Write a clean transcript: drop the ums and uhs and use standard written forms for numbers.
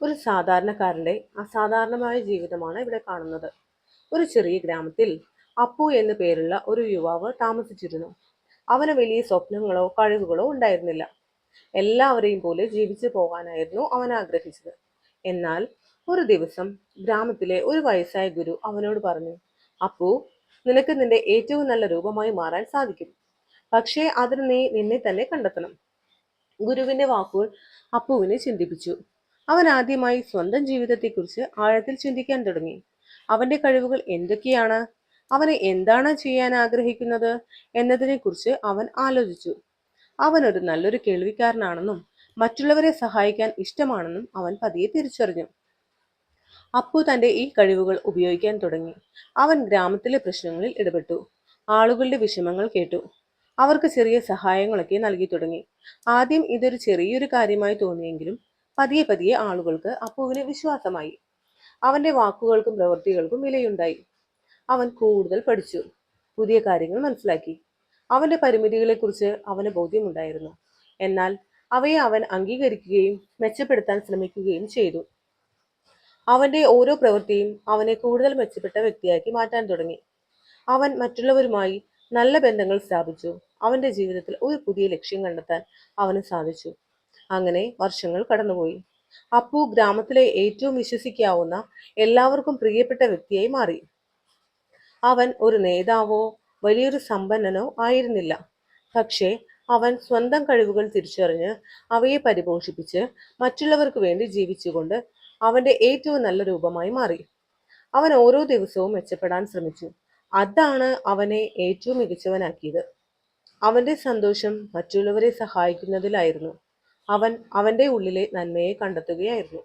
ഒരു സാധാരണക്കാരന്റെ അസാധാരണമായ ജീവിതമാണ് ഇവിടെ കാണുന്നത്. ഒരു ചെറിയ ഗ്രാമത്തിൽ അപ്പു എന്നു പേരുള്ള ഒരു യുവാവ് താമസിച്ചിരുന്നു. അവന് വലിയ സ്വപ്നങ്ങളോ കഴിവുകളോ ഉണ്ടായിരുന്നില്ല. എല്ലാവരെയും പോലെ ജീവിച്ചു പോകാനായിരുന്നു അവൻ ആഗ്രഹിച്ചത്. എന്നാൽ ഒരു ദിവസം ഗ്രാമത്തിലെ ഒരു വയസ്സായ ഗുരു അവനോട് പറഞ്ഞു, അപ്പു, നിനക്ക് നിന്റെ ഏറ്റവും നല്ല രൂപമായി മാറാൻ സാധിക്കും. പക്ഷേ അതിന് നീ നിന്നെ തന്നെ കണ്ടെത്തണം. ഗുരുവിന്റെ വാക്കുകൾ അപ്പുവിനെ ചിന്തിപ്പിച്ചു. അവൻ ആദ്യമായി സ്വന്തം ജീവിതത്തെക്കുറിച്ച് ആഴത്തിൽ ചിന്തിക്കാൻ തുടങ്ങി. അവന്റെ കഴിവുകൾ എന്തൊക്കെയാണ്, അവനെ എന്താണ് ചെയ്യാൻ ആഗ്രഹിക്കുന്നത് എന്നതിനെക്കുറിച്ച് അവൻ ആലോചിച്ചു. അവൻ ഒരു നല്ലൊരു കേൾവിക്കാരനാണെന്നും മറ്റുള്ളവരെ സഹായിക്കാൻ ഇഷ്ടമാണെന്നും അവൻ പതിയെ തിരിച്ചറിഞ്ഞു. അപ്പു തന്റെ ഈ കഴിവുകൾ ഉപയോഗിക്കാൻ തുടങ്ങി. അവൻ ഗ്രാമത്തിലെ പ്രശ്നങ്ങളിൽ ഇടപെട്ടു. ആളുകളുടെ വിഷമങ്ങൾ കേട്ടു. അവർക്ക് ചെറിയ സഹായങ്ങളൊക്കെ നൽകി തുടങ്ങി. ആദ്യം ഇതൊരു ചെറിയൊരു കാര്യമായി തോന്നിയെങ്കിലും പതിയെ പതിയെ ആളുകൾക്ക് അപ്പുവിന് വിശ്വാസമായി. അവന്റെ വാക്കുകൾക്കും പ്രവൃത്തികൾക്കും വിലയുണ്ടായി. അവൻ കൂടുതൽ പഠിച്ചു, പുതിയ കാര്യങ്ങൾ മനസ്സിലാക്കി. അവന്റെ പരിമിതികളെക്കുറിച്ച് അവന് ബോധ്യമുണ്ടായിരുന്നു. എന്നാൽ അവയെ അവൻ അംഗീകരിക്കുകയും മെച്ചപ്പെടുത്താൻ ശ്രമിക്കുകയും ചെയ്തു. അവന്റെ ഓരോ പ്രവൃത്തിയും അവനെ കൂടുതൽ മെച്ചപ്പെട്ട വ്യക്തിയാക്കി മാറ്റാൻ തുടങ്ങി. അവൻ മറ്റുള്ളവരുമായി നല്ല ബന്ധങ്ങൾ സ്ഥാപിച്ചു. അവന്റെ ജീവിതത്തിൽ ഒരു പുതിയ ലക്ഷ്യം കണ്ടെത്താൻ അവന് സാധിച്ചു. അങ്ങനെ വർഷങ്ങൾ കടന്നുപോയി. അപ്പു ഗ്രാമത്തിലെ ഏറ്റവും വിശ്വസിക്കാവുന്ന, എല്ലാവർക്കും പ്രിയപ്പെട്ട വ്യക്തിയായി മാറി. അവൻ ഒരു നേതാവോ വലിയൊരു സമ്പന്നനോ ആയിരുന്നില്ല. പക്ഷേ അവൻ സ്വന്തം കഴിവുകൾ തിരിച്ചറിഞ്ഞ് അവയെ പരിപോഷിപ്പിച്ച് മറ്റുള്ളവർക്ക് വേണ്ടി ജീവിച്ചുകൊണ്ട് അവന്റെ ഏറ്റവും നല്ല രൂപമായി മാറി. അവൻ ഓരോ ദിവസവും മെച്ചപ്പെടാൻ ശ്രമിച്ചു. അതാണ് അവനെ ഏറ്റവും മികച്ചവനാക്കിയത്. അവന്റെ സന്തോഷം മറ്റുള്ളവരെ സഹായിക്കുന്നതിലായിരുന്നു. അവൻ അവന്റെ ഉള്ളിലെ നന്മയെ കണ്ടെത്തുകയായിരുന്നു.